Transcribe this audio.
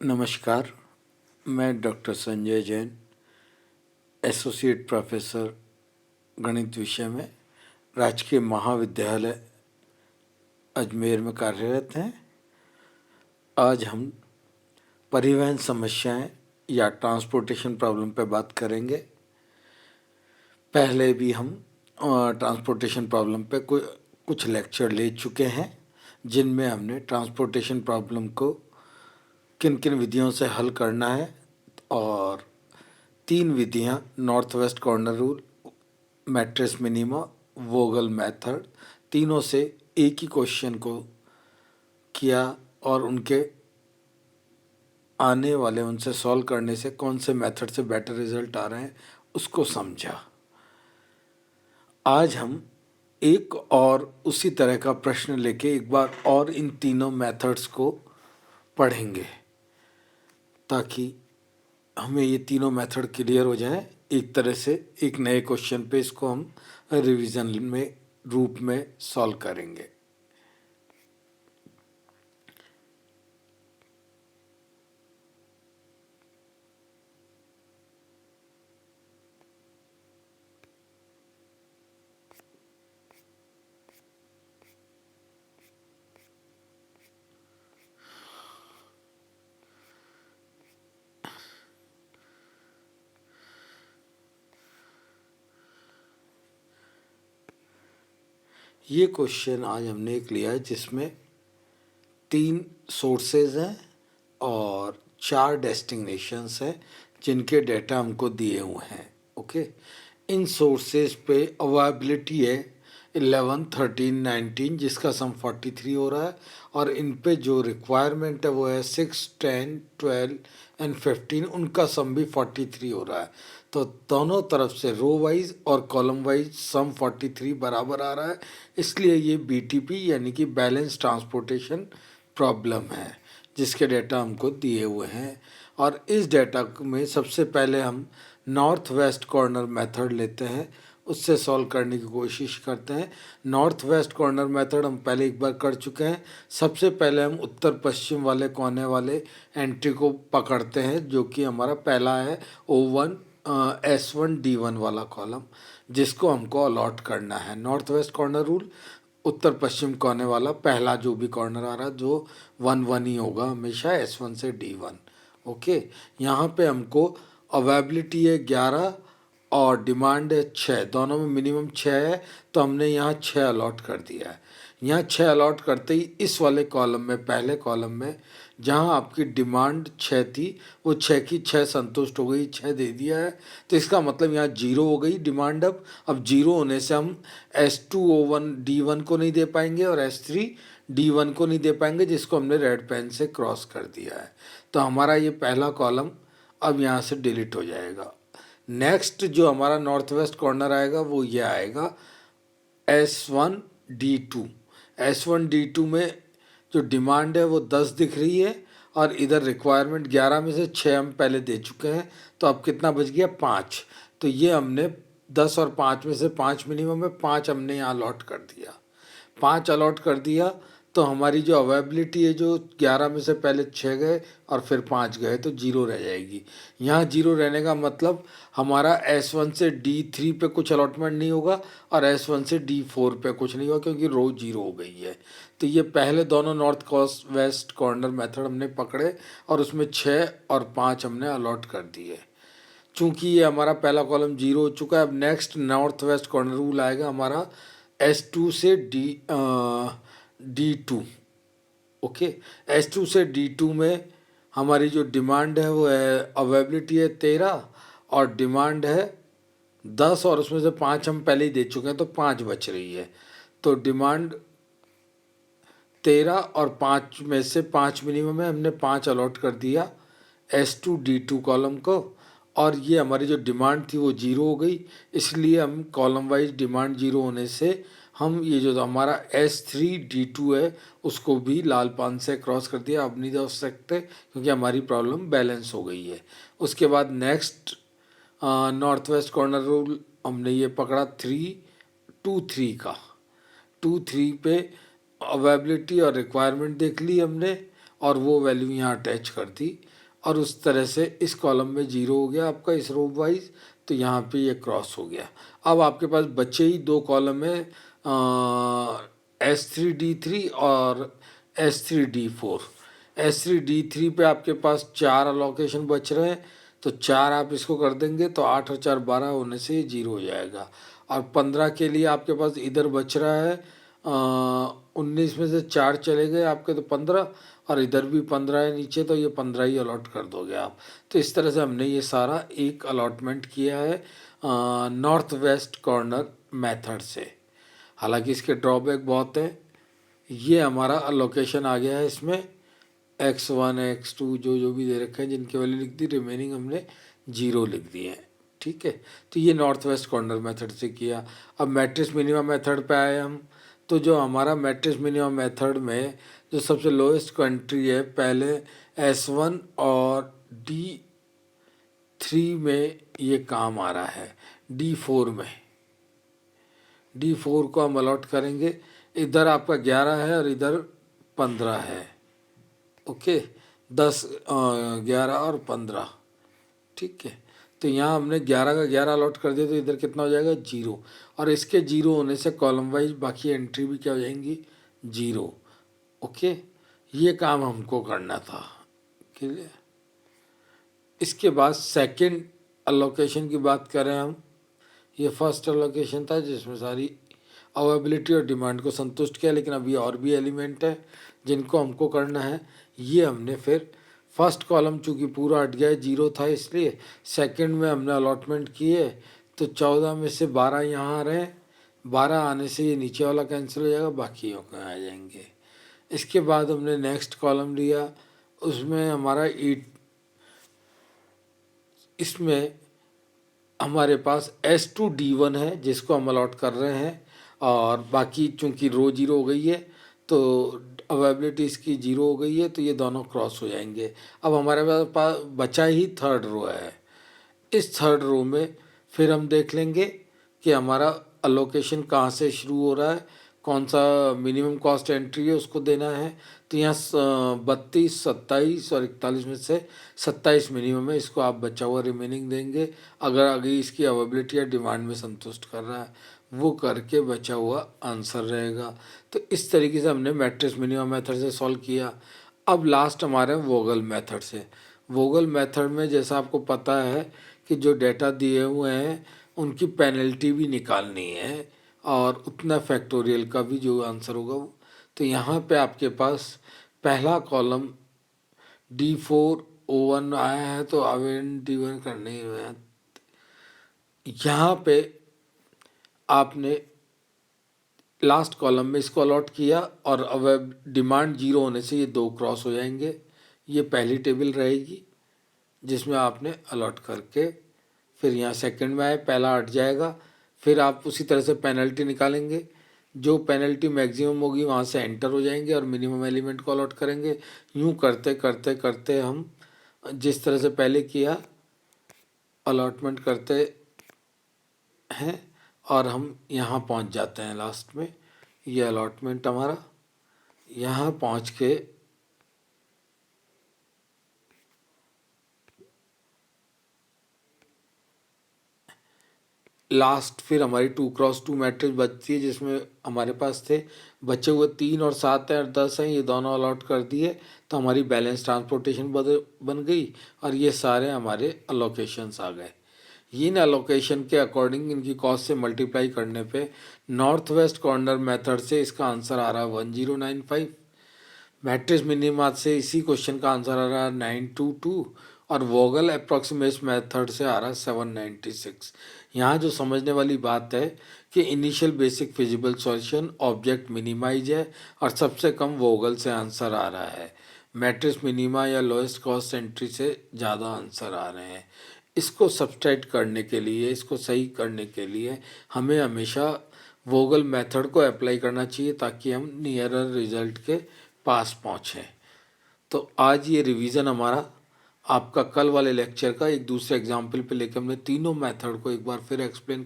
नमस्कार। मैं doctor Sanjay Jain, associate professor गणित विषय में राजकीय महाविद्यालय अजमेर में कार्यरत हैं। आज हम परिवहन समस्याएं या ट्रांसपोर्टेशन प्रॉब्लम पर बात करेंगे। पहले भी हम ट्रांसपोर्टेशन प्रॉब्लम पे कुछ लेक्चर ले चुके हैं, जिनमें हमने ट्रांसपोर्टेशन प्रॉब्लम को किन किन विधियों से हल करना है और 3 विधियां north west corner rule, matrix minima, Vogel method, तीनों से एक ही क्वेश्चन को किया और उनके आने वाले उनसे सॉल्व करने से कौन से मेथड से बेटर रिजल्ट आ रहे हैं उसको समझा। आज हम एक और उसी तरह का प्रश्न लेके एक बार और इन तीनों मेथड्स को पढ़ेंगे ताकि हमें ये तीनों मेथड क्लियर हो जाए। एक तरह से एक नए क्वेश्चन पे इसको हम रिवीजन में रूप में सॉल्व करेंगे। ये क्वेश्चन आज हमने एक लिया है जिसमें 3 सोर्सेज हैं और 4 डेस्टिनेशंस हैं जिनके डेटा हमको दिए हुए हैं। ओके, इन सोर्सेज पे अवेलेबिलिटी है 11, 13, 19 जिसका सम 43 हो रहा है, और इन पे जो रिक्वायरमेंट है वो है 6, 10, 12 एंड 15, उनका सम भी 43 हो रहा है। तो दोनों तरफ से रो वाइज और कॉलम वाइज सम 43 बराबर आ रहा है, इसलिए ये बीटीपी यानी कि बैलेंस ट्रांसपोर्टेशन प्रॉब्लम है जिसके डेटा हमको दिए हुए हैं। और इस डेटा में सबसे पहले हम नॉर्थ वेस्ट कॉर्नर मेथड लेते हैं, उससे सॉल्व करने की कोशिश करते हैं। नॉर्थ वेस्ट कॉर्नर मेथड हम पहले एक बार कर चुके हैं। सबसे पहले हम उत्तर पश्चिम वाले कोने वाले एंट्री को पकड़ते हैं जो कि हमारा पहला है O1 S1 D1 वाला कॉलम, जिसको हमको अलॉट करना है। नॉर्थ वेस्ट कॉर्नर रूल, उत्तर पश्चिम कोने वाला पहला जो भी कॉर्नर आ रहा है जो 1 1 ही होगा हमेशा S1 से D1। ओके, यहाँ पे हमको अवेलेबिलिटी है 11 और डिमांड है 6, दोनों में मिनिमम 6 है, तो हमने यहाँ 6 अलॉट कर दिया है। यहाँ 6 अलॉट करते ही इस वाले कॉलम में, पहले कॉलम में जहाँ आपकी डिमांड 6 थी वो 6 की 6 संतुष्ट हो गई, 6 दे दिया है, तो इसका मतलब यहाँ 0 हो गई डिमांड। अब 0 होने से हम S2O1 D1 को नहीं दे पाएंगे और S3 D1 को नहीं दे पाएंगे, जिसको हमने रेड पेन से क्रॉस कर दिया है। तो हमारा ये पहला कॉलम अब यहाँ से डिलीट हो जाएगा। नेक्स्ट जो हमारा नॉर्थ वेस्ट कॉर्नर आएगा वो ये आएगा S1D2। S1D2 में जो डिमांड है वो 10 दिख रही है और इधर रिक्वायरमेंट 11 में से 6 हम पहले दे चुके हैं, तो अब कितना बच गया 5। तो ये हमने 10 और 5 में से 5 मिनिमम है, 5 हमने यहाँ अलॉट कर दिया। 5 अलॉट कर दिया तो हमारी जो अवेलेबिलिटी है जो 11 में से पहले 6 गए और फिर 5 गए तो 0 रह जाएगी। यहाँ 0 रहने का मतलब हमारा S1 से D3 पे कुछ अलॉटमेंट नहीं होगा और S1 से D4 पे कुछ नहीं होगा क्योंकि रो 0 हो गई है। तो ये पहले दोनों north coast west corner method हमने पकड़े और उसमें 6 और 5 हमने अलॉट कर दिए। चूँकि ये हमारा पहला कॉलम 0 हो चुका है, अब next north west corner rule आएगा हमारा S2 से D2। ओके, S2 से D2 में हमारी जो डिमांड है वो है, अवेलेबिलिटी है 13 और डिमांड है 10, और उसमें से 5 हम पहले ही दे चुके हैं तो 5 बच रही है। तो डिमांड 13 और 5 में से 5 मिनिमम है, हमने 5 अलॉट कर दिया S2D2 कॉलम को, और ये हमारी जो डिमांड थी वो 0 हो गई, इसलिए हम कॉलम वाइज डिमांड 0 होने से हम ये जो हमारा S3D2 है उसको भी लाल पान से क्रॉस कर दिया। अब नहीं दे सकते क्योंकि हमारी प्रॉब्लम बैलेंस हो गई है। उसके बाद next north west corner rule हमने ये पकड़ा 3-2-3 का। 2-3 पे अवेलेबिलिटी और रिक्वायरमेंट देख ली हमने, और वो वैल्यू यहाँ अटैच कर दी, और उस तरह से इस कॉलम में 0 हो गया आपका इस रो वाइज, तो यहाँ पे ये क्रॉस हो गया। अब आपके पास बचे ही 2 कॉलम है, S3D3 और S3D4। S3D3 पे आपके पास 4 अलोकेशन बच रहे हैं, तो 4 आप इसको कर देंगे तो 8 और 4 12 होने से ये 0 हो जाएगा। और 15 के लिए आपके पास इधर बच रहा है 19 में से 4 चले गए आपके तो 15, और इधर भी 15 है नीचे, तो ये 15 ही अलॉट कर दोगे आप। तो इस तरह से हमने ये सारा एक अलॉटमेंट किया है नॉर्थ वेस्ट कॉर्नर मेथड से। हालांकि इसके ड्रॉबैक बहुत हैं। ये हमारा अलोकेशन आ गया है, इसमें x1 x2 जो जो भी दे रखे हैं जिनकी वैल्यू लिख दी, रिमेनिंग हमने 0 लिख दिए हैं। ठीक है, तो ये नॉर्थ वेस्ट कॉर्नर मेथड से किया। अब मैट्रिक्स मिनिमम मेथड पे आए हम, तो जो हमारा मैट्रिक्स मिनिमम मेथड में जो सबसे लोएस्ट कंट्री है, पहले S1 और D3 में ये काम आ रहा है। D4 में, D4 को हम अलॉट करेंगे, इधर आपका 11 है और इधर 15 है। ओके, 10 11 और 15। ठीक है, तो यहाँ हमने 11 का 11 अलॉट कर दिया, तो इधर कितना हो जाएगा 0, और इसके 0 होने से कॉलम वाइज बाकी एंट्री भी क्या हो जाएंगी 0। ओके, ये काम हमको करना था। क्लियर। इसके बाद सेकंड अलोकेशन की बात करें हम, ये फर्स्ट अलोकेशन था जिसमें सारी अवेबिलिटी और डिमांड को संतुष्ट किया, लेकिन अभी और भी एलिमेंट है जिनको हमको करना है। ये हमने फिर फर्स्ट कॉलम चूँकि पूरा हट गया, 0 था, इसलिए सेकंड में हमने अलॉटमेंट किए, तो 14 में से 12 यहाँ आ रहे हैं, 12 आने से ये नीचे वाला कैंसिल हो जाएगा, बाकी आ जाएंगे। इसके बाद हमने नेक्स्ट कॉलम लिया, उसमें हमारा इसमें हमारे पास S2D1 है जिसको हम अलॉट कर रहे हैं, और बाकी चूंकि रो 0 हो गई है तो अवेबिलिटी इसकी 0 हो गई है, तो ये दोनों क्रॉस हो जाएंगे। अब हमारे पास बचा ही थर्ड रो है। इस थर्ड रो में फिर हम देख लेंगे कि हमारा अलोकेशन कहाँ से शुरू हो रहा है, कौन सा मिनिमम कॉस्ट एंट्री है उसको देना है। तो यहाँ 32 27 और 41 में से 27 मिनिमम है, इसको आप बचा हुआ रिमेनिंग देंगे। अगर आगे इसकी अवेबिलिटी या डिमांड में संतुष्ट कर रहा है, वो करके बचा हुआ आंसर रहेगा। तो इस तरीके से हमने मैट्रिक्स मिनिमम मेथड से सॉल्व किया। अब लास्ट हमारे वोगल मेथड से। वोगल मेथड में जैसा आपको पता है कि जो डेटा दिए हुए हैं उनकी पेनल्टी भी निकालनी है, और उतना फैक्टोरियल का भी जो आंसर होगा वो। तो यहाँ पे आपके पास पहला कॉलम D4O1 आया है, तो अवेन D1 करने हैं। यहाँ पे आपने लास्ट कॉलम में इसको अलॉट किया, और अब डिमांड 0 होने से ये 2 क्रॉस हो जाएंगे। ये पहली टेबल रहेगी जिसमें आपने अलॉट करके फिर यहाँ सेकंड में आए, पहला हट जाएगा, फिर आप उसी तरह से पेनल्टी निकालेंगे, जो पेनल्टी मैक्सिमम होगी वहाँ से एंटर हो जाएंगे और मिनिमम एलिमेंट को अलॉट करेंगे। यूँ करते करते करते हम जिस तरह से पहले किया अलॉटमेंट करते हैं, और हम यहाँ पहुँच जाते हैं लास्ट में। ये अलॉटमेंट हमारा यहाँ पहुँच के लास्ट फिर हमारी 2x2 मैट्रिक्स बचती है, जिसमें हमारे पास थे बचे हुए 3 और 7 हैं और 10 हैं, ये दोनों अलॉट कर दिए, तो हमारी बैलेंस ट्रांसपोर्टेशन बन गई, और ये सारे हमारे अलोकेशंस आ गए। इन अलोकेशन के अकॉर्डिंग इनकी कॉस्ट से मल्टीप्लाई करने पे नॉर्थ वेस्ट कॉर्नर मेथड से इसका आंसर आ रहा है 1095। मैट्रिक्स मिनिमम से इसी क्वेश्चन का आंसर आ रहा है 922, और वोगल अप्रॉक्सीमेट मेथड से आ रहा है 796। यहाँ जो समझने वाली बात है कि initial basic feasible solution objective minimize है, और सबसे कम वोगल से आंसर आ रहा है। मैट्रिक्स मिनिमा या लोएस्ट कॉस्ट एंट्री से ज़्यादा आंसर आ रहे हैं। इसको सब्सट्रैक्ट करने के लिए, इसको सही करने के लिए हमें हमेशा वोगल मेथड को अप्लाई करना चाहिए, ताकि हम नियरर रिजल्ट के पास पहुँचें। तो आज ये रिवीजन हमारा आपका कल वाले लेक्चर का एक दूसरे एग्जाम्पल पे लेकर हमने तीनों मेथड को एक बार फिर एक्सप्लेन